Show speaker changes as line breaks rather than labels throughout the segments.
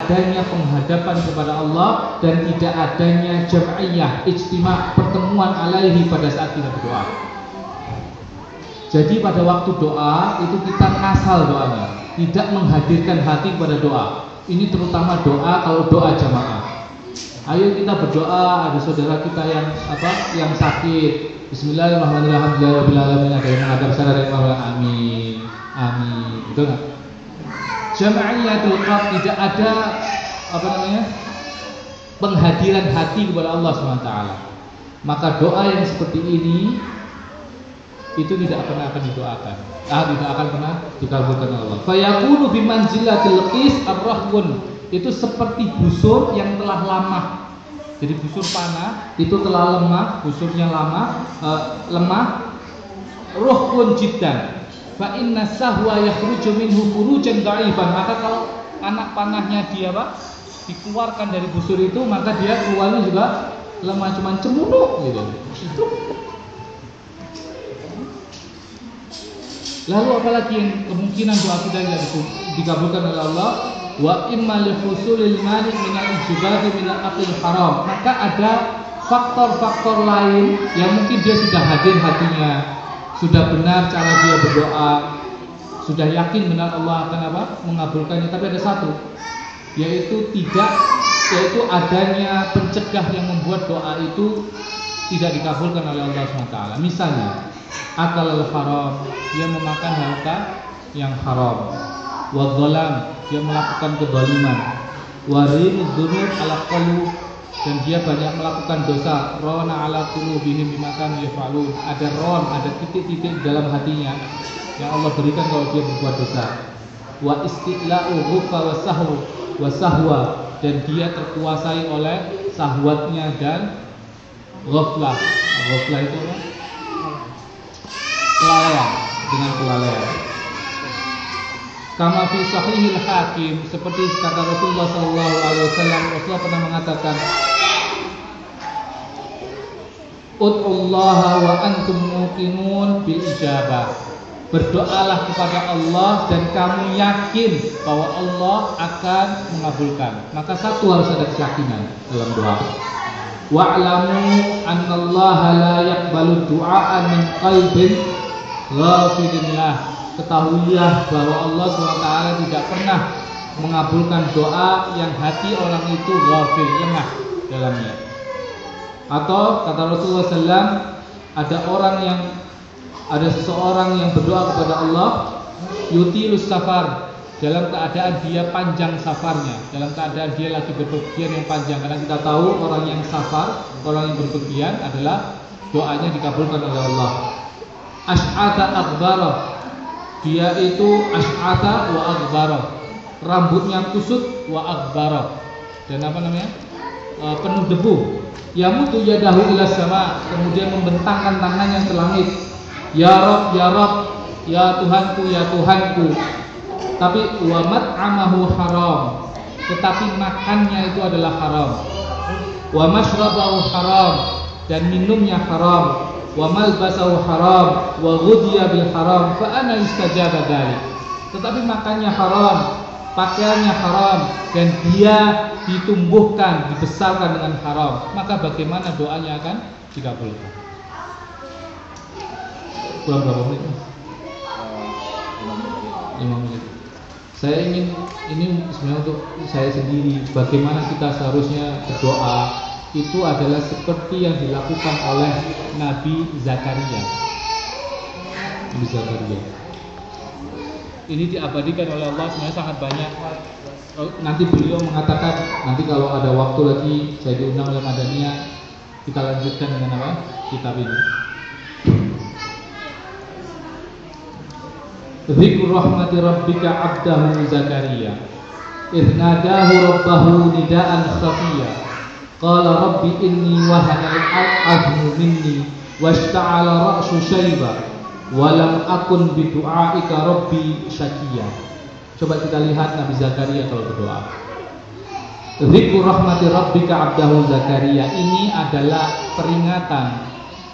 adanya penghadapan kepada Allah dan tidak adanya jam'iyah, ijtima', pertemuan alaihi pada saat kita berdoa. Jadi pada waktu doa itu kita ngasal doanya, tidak menghadirkan hati kepada doa. Ini terutama doa kalau doa jamaah. Ayo kita berdoa, ada saudara kita yang sakit. Bismillahirrahmanirrahim. Alhamdulillahirabbil alamin. Ada yang menghadap saudara yang Allah. Amin. Amin. Betul enggak? Jam'iyatul qalb, tidak ada penghadiran hati kepada Allah SWT. Maka doa yang seperti ini itu tidak akan didoakan. Tidak akan pernah dikabulkan oleh Allah. Fayakunu bimanzilatil qis ar-rahbun. Itu seperti busur yang telah lama. Jadi busur panah itu telah lemah, busurnya lemah. Ruhun jiddan. Fa inna sahwa yakhruju minhu khurujan dha'ifan. Maka kalau anak panahnya dia dikeluarkan dari busur itu, maka dia keluarnya juga lemah, cuman cemuruk gitu. Itu. Lalu apalagi yang kemungkinan doa kita tidak dikabulkan oleh Allah? Wa imma li husulil mani' min al-ijibati min al-aqil haram. Maka ada faktor-faktor lain yang mungkin dia sudah hadir hatinya, sudah benar cara dia berdoa, sudah yakin benar Allah akan mengabulkannya, tapi ada satu, yaitu adanya pencegah yang membuat doa itu tidak dikabulkan oleh Allah SWT. Misalnya akal al-haram, dia memakan harta yang haram. Wadzalam, dia melakukan kezaliman. Warimud dzunub ala qalub, dan dia banyak melakukan dosa. Rona ala qulubihim bimakan yafalun. Ada ada titik-titik dalam hatinya yang Allah berikan kalau dia berbuat dosa. Wa istila'u ghuffa wa sahwa, dan dia terkuasai oleh sahwatnya dan ghaflah. Ghaflah itu apa? Kelalaian, dengan kelalaian. Kama fi sahihil hakim, seperti kata Rasulullah SAW, Rasulullah pernah mengatakan, Ud'ullaha wa antum muqinun bil ijabah. Berdoalah kepada Allah dan kamu yakin bahwa Allah akan mengabulkan. Maka satu, harus ada keyakinan dalam doa. Wa'lamu annallaha la yaqbalu du'a min qalbin ghafilillah. Ketahuilah bahwa Allah SWT tidak pernah mengabulkan doa yang hati orang itu ghafil, lengah dalamnya. Atau kata Rasulullah SAW, ada seseorang yang berdoa kepada Allah, yutilus safar, dalam keadaan dia panjang safarnya, dalam keadaan dia lagi berpergian yang panjang. Karena kita tahu orang yang safar, orang yang berpergian adalah doanya dikabulkan oleh Allah. Ash'ata aghbara, dia itu ash'ata wa aghbara, rambutnya kusut wa aghbara, dan penuh debu. Yamutu yadahu ila sama, kemudian membentangkan tangannya ke langit. Ya Rabb, ya Rabb, ya Tuhanku, ya Tuhanku. Tapi wa mat'amahu haram, tetapi makannya itu adalah haram. Wa mashrabahu haram, dan minumnya haram. Wa malbasahu haram, wa ghudhiya bil haram, fa ana istajaba dzalik. Tetapi makannya haram, pakaiannya haram, dan dia ditumbuhkan, dibesarkan dengan haram. Maka bagaimana doanya akan dikabulkan? Kurang berapa menit? 5 menit. Saya ingin, ini sebenarnya untuk saya sendiri, bagaimana kita seharusnya berdoa. Itu adalah seperti yang dilakukan oleh Nabi Zakaria. Nabi Zakaria ini diabadikan oleh Allah sebenarnya sangat banyak. Nanti beliau mengatakan, nanti kalau ada waktu lagi saya diundang oleh Madaniyah, kita lanjutkan dengan kitab ini. Dzikru rahmati rabbika 'abdahu Zakaria idh nadahu rabbahu nidaan khafiyya qala rabbi inni wahana al-'azmu minni washta'ala ra'su shayba wa lam akun bi du'aika rabbi syaqiyya. Coba kita lihat Nabi Zakaria kalau berdoa. Dzikru rahmati rabbika 'abdahu Zakaria, ini adalah peringatan,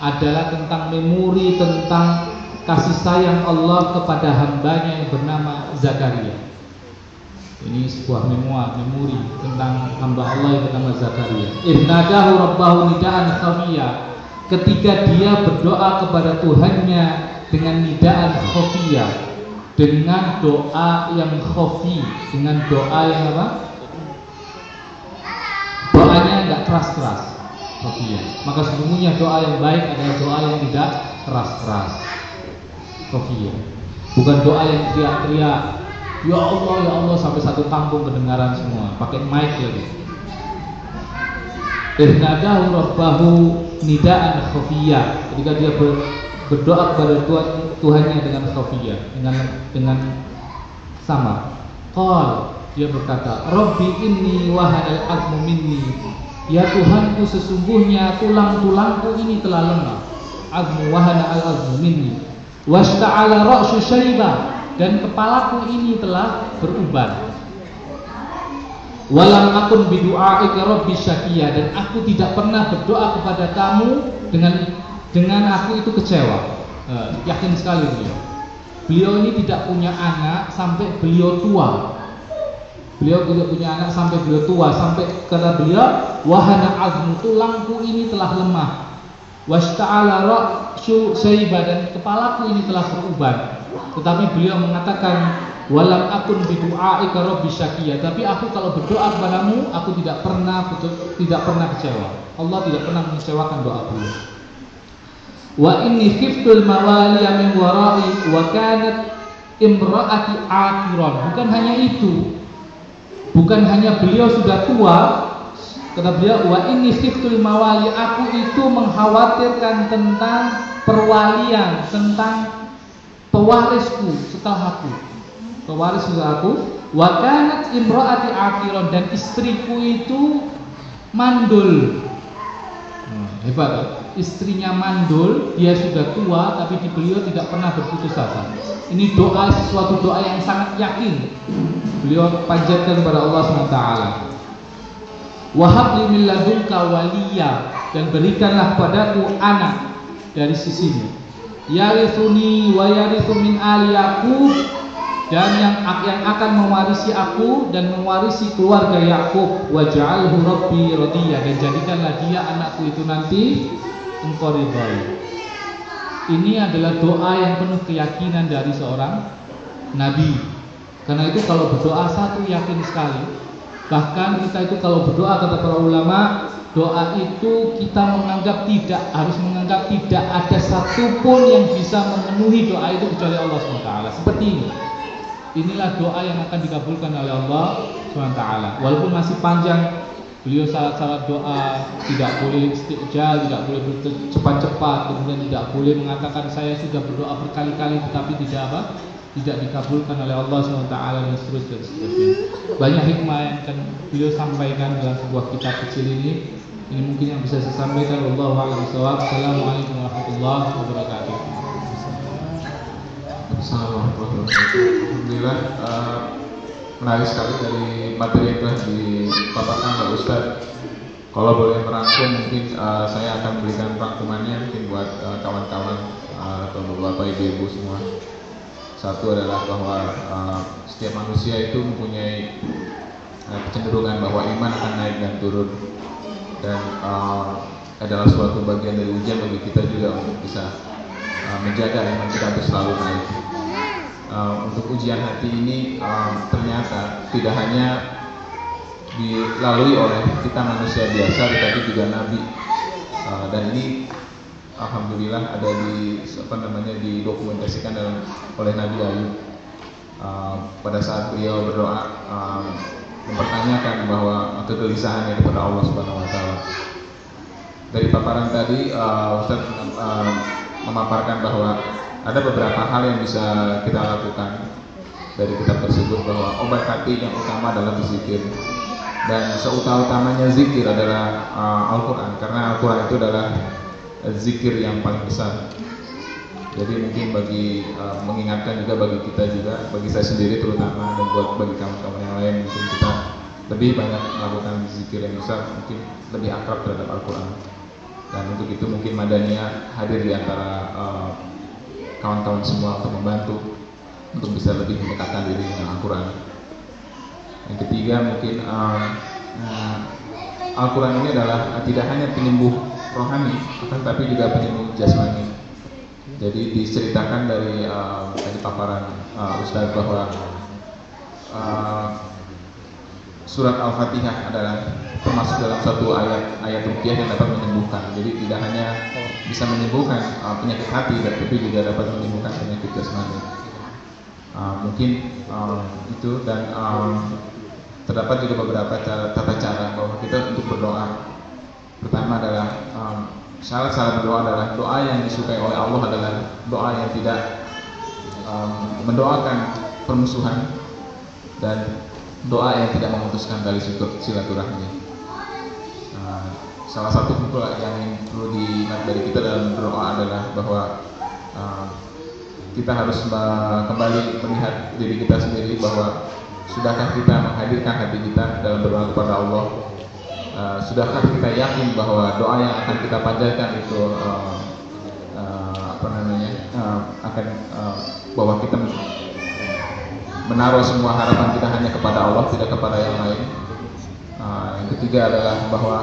adalah tentang memori tentang kasih sayang Allah kepada hambanya yang bernama Zakaria. Ini sebuah memori tentang hamba Allah yang bernama Zakaria. Nadahu rabbahu nidaan khafiyya. Ketika dia berdoa kepada Tuhannya dengan nidaan khafiyya, dengan doa yang khafi, dengan doa yang apa? Doanya enggak keras-keras. Khafiyya. Maka sesungguhnya doa yang baik adalah doa yang tidak keras-keras. Khafiyya. Bukan doa yang teriak-teriak, ya Allah sampai satu kampung kedengaran semua, pakai mic lagi. Nadahu rabbahu nidaan khafiyya. Ketika dia berdoa kepada Tuhannya dengan khafiyya, dengan sama. Qal, dia berkata, Rabbi inni wahanal azmu minni. Ya Tuhanku, sesungguhnya tulang-tulangku ini telah lemah. Azmu wahana al azmu minni. Wasta'ala ra'su syaiba, dan kepalaku ini telah beruban. Walam akun bidu'aika rabbi syakiyya, dan aku tidak pernah berdoa kepada kamu dengan aku itu kecewa. Yakin sekali beliau. Beliau ini tidak punya anak sampai beliau tua. Beliau tidak punya anak sampai beliau tua, sampai kata beliau, wahana azmu, tulangku ini telah lemah. Wasta'ala ra'su syaiba, dan kepalaku ini telah beruban. Tetapi beliau mengatakan, walam akun bidu'aika rabbi syakiyya, tapi aku kalau berdoa kepadamu, aku tidak pernah kecewa. Allah tidak pernah mengecewakan doa beliau. Wa inni khiftul mawaliya min wara'i wa kanat imra'ati akiran. Bukan hanya itu, bukan hanya beliau sudah tua, kata beliau, wa inni khiftul mawali, aku itu mengkhawatirkan tentang perwalian, tentang pewarisku setelah aku. Pewaris setelah aku. Wa kanat imraati akiron, dan istriku itu mandul. Hebat. Istrinya mandul, dia sudah tua, tapi beliau tidak pernah berputus asa. Ini doa, sesuatu doa yang sangat yakin. Beliau panjatkan kepada Allah SWT. Wahab li min ladunka waliya, dan berikanlah padaku anak dari sisimu. Yarithuni wa yarithu min ali Yaqub, dan yang akan mewarisi aku dan mewarisi keluarga Yakub. Waj'alhu rabbi radiyya, dan jadikanlah dia anakku itu nanti engkau ridhai. Ini adalah doa yang penuh keyakinan dari seorang nabi. Karena itu kalau berdoa satu yakin sekali. Bahkan kita itu kalau berdoa, kata para ulama, doa itu kita harus menganggap tidak ada satupun yang bisa memenuhi doa itu kecuali Allah SWT. Seperti ini. Inilah doa yang akan dikabulkan oleh Allah SWT. Walaupun masih panjang, beliau syarat-syarat doa tidak boleh istijal, tidak boleh cepat-cepat, kemudian tidak boleh mengatakan saya sudah berdoa berkali-kali tetapi tidak dikabulkan oleh Allah SWT, dan seterusnya. Banyak hikmah yang akan beliau sampaikan dalam sebuah kitab kecil ini. Ini mungkin yang bisa saya sampaikan. Wallahu a'lam bishawab. Assalamualaikum warahmatullahi wabarakatuh.
Assalamualaikum warahmatullahi wabarakatuh. Alhamdulillah, menarik sekali dari materi yang telah dipaparkan oleh Ustaz. Kalau boleh merangkum, mungkin saya akan berikan rangkumannya mungkin buat kawan-kawan atau bapak ibu semua. Satu adalah bahwa setiap manusia itu mempunyai kecenderungan bahwa iman akan naik dan turun, dan adalah suatu bagian dari ujian bagi kita juga untuk bisa menjaga iman kita untuk selalu naik. Untuk ujian hati ini ternyata tidak hanya dilalui oleh kita manusia biasa, tetapi juga Nabi. Dan ini alhamdulillah ada didokumentasikan oleh Nabi Ayub. Pada saat beliau berdoa mempertanyakan bahwa kegelisahannya kepada Allah Subhanahu Wa Taala. Dari paparan tadi, Ustaz memaparkan bahwa ada beberapa hal yang bisa kita lakukan dari kitab tersebut, bahwa obat hati yang utama adalah berzikir, dan seutama-utamanya zikir adalah Al-Quran, karena Al-Quran itu adalah zikir yang paling besar. Jadi mungkin mengingatkan juga bagi kita juga, bagi saya sendiri terutama, dan bagi kawan-kawan yang lain, mungkin kita lebih banyak melakukan zikir yang besar, mungkin lebih akrab terhadap Al-Quran. Dan untuk itu mungkin Madaniyah hadir di antara kawan-kawan semua untuk membantu untuk bisa lebih mendekatkan diri dengan Al-Quran. Yang ketiga mungkin Al-Quran ini adalah tidak hanya penyembuh rohani, akan tapi juga penyembuh jasmani. Jadi diceritakan dari paparan Ustaz bahwa surat Al-Fatihah adalah termasuk dalam satu ayat ruqyah yang dapat menyembuhkan. Jadi tidak hanya bisa menyembuhkan penyakit hati, tapi juga dapat menyembuhkan penyakit jasmani. Mungkin itu, dan terdapat juga beberapa tata cara bahwa kita untuk berdoa. Pertama adalah syarat berdoa adalah doa yang disukai oleh Allah adalah doa yang tidak mendoakan permusuhan dan doa yang tidak memutuskan tali silaturahmi. Salah satu pula yang perlu diingat dari kita dalam berdoa adalah bahwa kita harus kembali melihat diri kita sendiri, bahwa sudahkah kita menghadirkan hati kita dalam berdoa kepada Allah? Sudahkah kita yakin bahwa doa yang akan kita panjatkan itu bahwa kita menaruh semua harapan kita hanya kepada Allah, tidak kepada yang lain. Yang ketiga adalah bahwa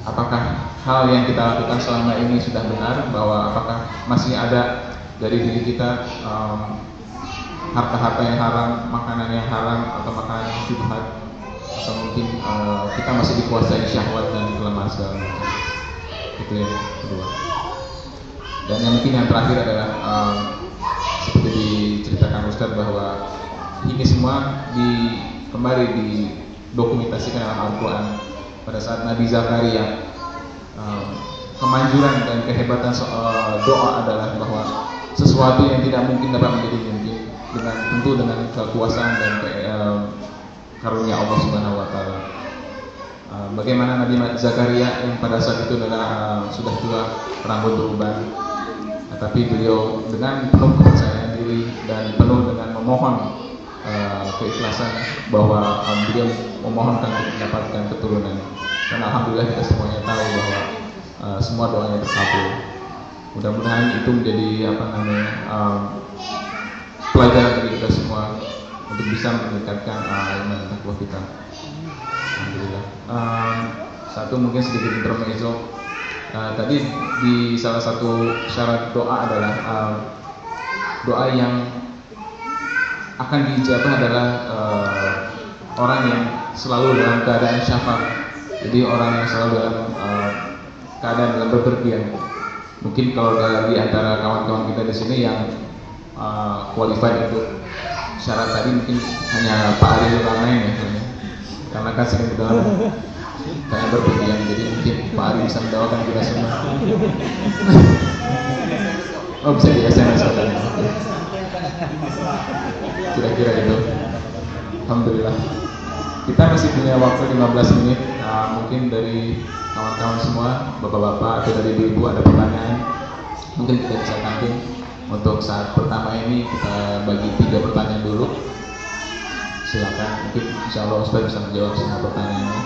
apakah hal yang kita lakukan selama ini sudah benar, bahwa apakah masih ada dari diri kita harta-harta yang haram, makanan yang haram, atau makanan yang syubhat, atau mungkin kita masih dikuasai syahwat dan kelemahan segala macam. Itu yang kedua. Dan yang mungkin yang terakhir adalah seperti diceritakan Ustaz bahwa ini semua kembali didokumentasikan dalam Al-Quran pada saat Nabi Zakaria. Kemanjuran dan kehebatan doa adalah bahwa sesuatu yang tidak mungkin dapat menjadi mungkin, tentu dengan kekuasaan dan karunia Allah Subhanahu wa taala. Bagaimana Nabi Zakaria yang pada saat itu adalah sudah tua, rambut beruban, tapi beliau dengan penuh kepercayaan diri dan penuh dengan memohon keikhlasan bahwa beliau memohonkan untuk mendapatkan keturunan. Dan alhamdulillah kita semuanya tahu bahwa semua doanya terkabul. Mudah-mudahan itu menjadi pelajaran bagi kita semua untuk bisa meningkatkan iman dan takwa kita. Alhamdulillah. Satu mungkin sedikit intermezzo. Tadi di salah satu syarat doa adalah doa yang akan diijabah adalah orang yang selalu dalam keadaan syafaq. Jadi orang yang selalu dalam keadaan dalam bepergian. Mungkin kalau di antara kawan-kawan kita di sini yang qualified untuk syarat tadi mungkin hanya Pak Ari Ramain ya, karena kan sering berdoa kayak berpergian, jadi mungkin Pak Ari bisa mendoakan kita semua. Oh, bisa di SMS katanya. Kira-kira itu. Alhamdulillah. Kita masih punya waktu 15 menit. Mungkin dari kawan-kawan semua, bapak-bapak atau dari ibu-ibu ada pertanyaan, mungkin kita bisa tampil. Untuk saat pertama ini kita bagi 3 pertanyaan dulu. Silakan, mungkin insya Allah Ustaz bisa menjawab semua pertanyaannya.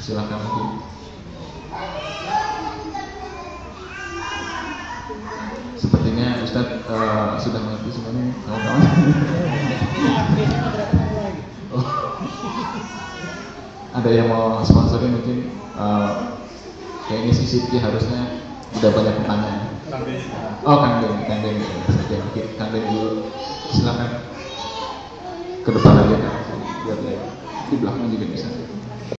Silakan mungkin. Sepertinya Ustaz sudah mengerti semuanya, kawan-kawan. Oh. Ada yang mau sponsorin mungkin? Kayaknya si Siti harusnya udah banyak pertanyaan. Oh, Kang Den saja mungkin. Kang Den dulu, silakan ke depan aja kan, biar di belakang juga bisa.